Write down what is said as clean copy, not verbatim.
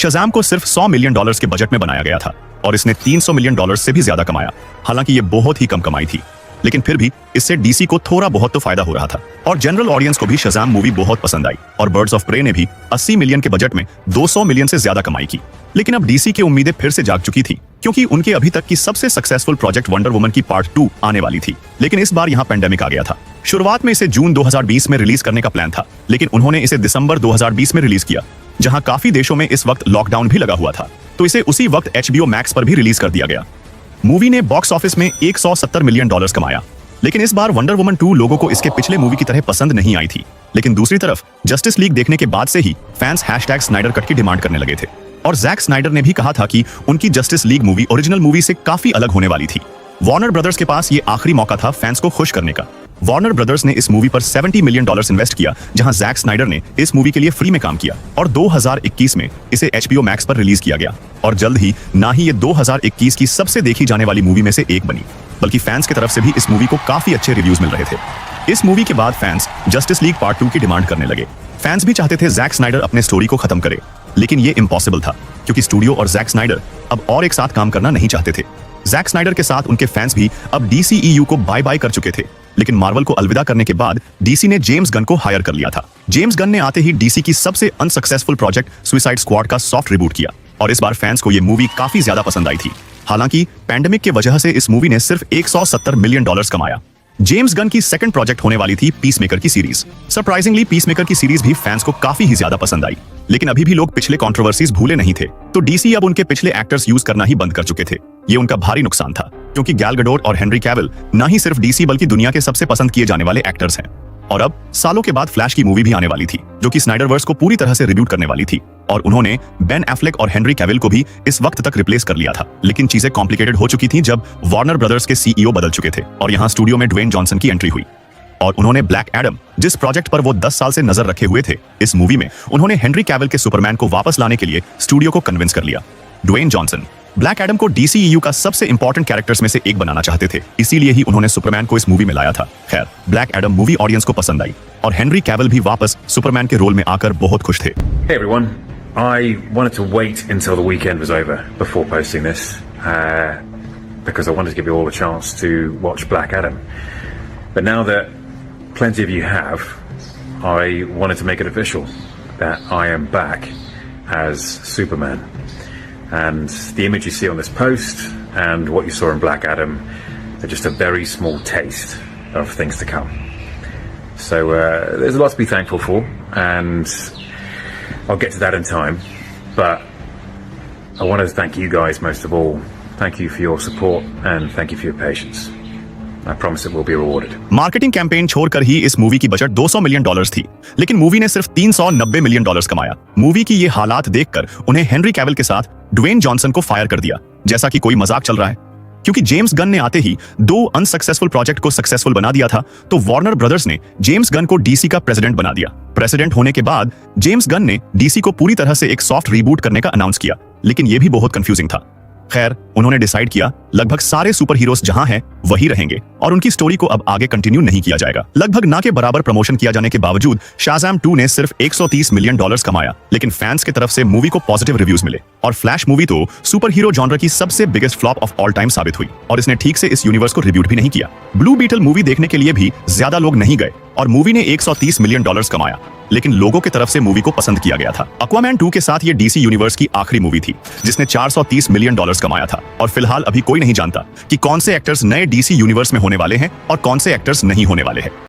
Shazam को सिर्फ $100 million के बजट में बनाया गया था और इसने $300 मिलियन से भी ज्यादा कमाया। हालांकि ये बहुत ही कम कमाई थी, लेकिन फिर भी इससे डीसी को थोड़ा बहुत तो फायदा हो रहा था और जनरल ऑडियंस को भी शज़ाम मूवी बहुत पसंद आई और बर्ड्स ऑफ प्रे ने भी 80 मिलियन के बजट में 200 मिलियन से ज्यादा कमाई की। लेकिन अब डीसी की उम्मीदें फिर से जाग चुकी थी, क्योंकि उनके अभी तक की सबसे सक्सेसफुल प्रोजेक्ट वंडर वुमन की पार्ट 2 आने वाली थी। लेकिन इस बार यहाँ पेंडेमिक आ गया था। शुरुआत में इसे जून 2020 में रिलीज करने का प्लान था, लेकिन उन्होंने इसे दिसंबर 2020 में रिलीज किया, जहां काफी देशों में इस वक्त लॉकडाउन भी लगा हुआ था, तो इसे उसी वक्त HBO मैक्स पर भी रिलीज कर दिया गया। मूवी ने बॉक्स ऑफिस में $170 मिलियन कमाया। लेकिन इस बार वंडर वुमन 2 लोगों को इसके पिछले मूवी की तरह पसंद नहीं आई थी। लेकिन दूसरी तरफ जस्टिस लीग देखने के बाद से ही फैंस #स्नाइडर कट की डिमांड करने लगे थे और जैक स्नाइडर ने भी कहा था कि उनकी justice league movie original movie से काफी अलग होने वाली थी। वार्नर ब्रदर्स के पास ये आखिरी मौका था फैंस को खुश करने का। वार्नर ब्रदर्स ने इस मूवी पर $70 मिलियन इन्वेस्ट किया, जहां जैक स्नाइडर ने इस मूवी के लिए फ्री में काम किया और 2021 में इसे HBO मैक्स पर रिलीज किया गया। और जल्द ही ना ही ये 2021 की सबसे देखी जाने वाली मूवी में से एक बनी, बल्कि फैंस की तरफ से भी इस मूवी को काफी अच्छे रिव्यूज मिल रहे थे। इस मूवी के बाद फैंस जस्टिस लीग पार्ट 2 की डिमांड करने लगे। फैंस भी चाहते थे जैक स्नाइडर अपने स्टोरी को खत्म करे, लेकिन ये इम्पॉसिबल था, क्योंकि स्टूडियो और जैक स्नाइडर अब और एक साथ काम करना नहीं चाहते थे। जैक स्नाइडर के साथ उनके फैंस भी अब DCEU को बाय बाय कर चुके थे। लेकिन मार्वल को अलविदा करने के बाद डीसी ने जेम्स गन को हायर कर लिया था। जेम्स गन ने आते ही डीसी की सबसे अनसक्सेसफुल प्रोजेक्ट सुसाइड स्क्वाड का सॉफ्ट रिबूट किया और इस बार फैंस को ये मूवी काफी ज्यादा पसंद आई थी। हालांकि पैंडेमिक की वजह से इस मूवी ने सिर्फ $170 मिलियन कमाया। जेम्स गन की सेकंड प्रोजेक्ट होने वाली थी पीसमेकर की सीरीज। सरप्राइजिंगली पीसमेकर की सीरीज भी फैंस को काफी ही ज्यादा पसंद आई, लेकिन अभी भी लोग पिछले कंट्रोवर्सीज भूले नहीं थे, तो डीसी अब उनके पिछले एक्टर्स यूज करना ही बंद कर चुके थे। ये उनका भारी नुकसान था, क्योंकि गैल गडोट और हेनरी कैविल ना ही सिर्फ डीसी बल्कि दुनिया के सबसे पसंद किए जाने वाले एक्टर्स हैं। और अब सालों के बाद फ्लैश की मूवी भी आने वाली थी, जो कि स्नाइडरवर्स को पूरी तरह से रिब्यूट करने वाली थी और उन्होंने बेन एफ्लेक और हेनरी कैविल को भी इस वक्त तक रिप्लेस कर लिया था। लेकिन चीजें कॉम्प्लिकेटेड हो चुकी थी जब वार्नर ब्रदर्स के CEO बदल चुके थे और यहाँ स्टूडियो में ड्वेन जॉनसन की एंट्री हुई और उन्होंने ब्लैक एडम, जिस प्रोजेक्ट पर वो 10 साल से नजर रखे हुए थे, इस मूवी में उन्होंने हेनरी कैविल के सुपरमैन को वापस लाने के लिए स्टूडियो को कन्विंस कर लिया। ड्वेन जॉनसन ब्लैक एडम को DCEU का सबसे इंपॉर्टेंट कैरेक्टर्स में से एक बनाना चाहते थे, इसीलिए ही उन्होंने सुपरमैन को इस मूवी में लाया था। खैर, ब्लैक एडम मूवी ऑडियंस को पसंद आई और हेनरी कैविल भी वापस सुपरमैन के रोल में आकर बहुत खुश थे। Hey everyone, I wanted to wait until the weekend was over before posting this because I wanted to give you all a chance to watch Black Adam. But now that plenty of you have, I wanted to make it official that I am back as Superman. And the image you see on this post and what you saw in Black Adam are just a very small taste of things to come. So there's a lot to be thankful for, and I'll get to that in time. But I want to thank you guys most of all. Thank you for your support and thank you for your patience. I promise it will be rewarded. Marketing campaign छोड़कर ही इस movie की budget $200 million थी, लेकिन movie ने सिर्फ $390 million कमाया। Movie की ये हालात देखकर उन्हें हेनरी कैविल के साथ ड्वेन जॉनसन को फायर कर दिया, जैसा कि कोई मजाक चल रहा है। क्योंकि जेम्स गन ने आते ही 2 अनसक्सेसफुल प्रोजेक्ट को सक्सेसफुल बना दिया था, तो वार्नर ब्रदर्स ने जेम्स गन को डीसी का प्रेसिडेंट बना दिया। प्रेसिडेंट होने के बाद जेम्स गन ने डीसी को पूरी तरह से एक सॉफ्ट रीबूट करने का अनाउंस किया, लेकिन यह भी बहुत कंफ्यूजिंग था। खैर, उन्होंने डिसाइड किया लगभग सारे सुपर हीरोज जहां हैं वही रहेंगे और उनकी स्टोरी को अब आगे कंटिन्यू नहीं किया जाएगा। लगभग ना के बराबर प्रमोशन किया जाने के बावजूद शाज़ाम 2 ने सिर्फ $130 मिलियन कमाया, लेकिन फैंस की तरफ से मूवी को पॉजिटिव रिव्यूज मिले और फ्लैश मूवी तो सुपर हीरो जॉनर की सबसे biggest flop of all time साबित हुई और इसने ठीक से इस यूनिवर्स को रिब्यूट भी नहीं किया। ब्लू बीटल मूवी देखने के लिए भी ज्यादा लोग नहीं गए और मूवी ने $130 मिलियन कमाया, लेकिन लोगों की तरफ से मूवी को पसंद किया गया था। एक्वामैन 2 के साथ ये डीसी यूनिवर्स की आखिरी मूवी थी, जिसने $430 मिलियन कमाया था और फिलहाल अभी कोई नहीं जानता कि कौन से एक्टर्स नए डीसी यूनिवर्स में होने वाले हैं और कौन से एक्टर्स नहीं होने वाले हैं।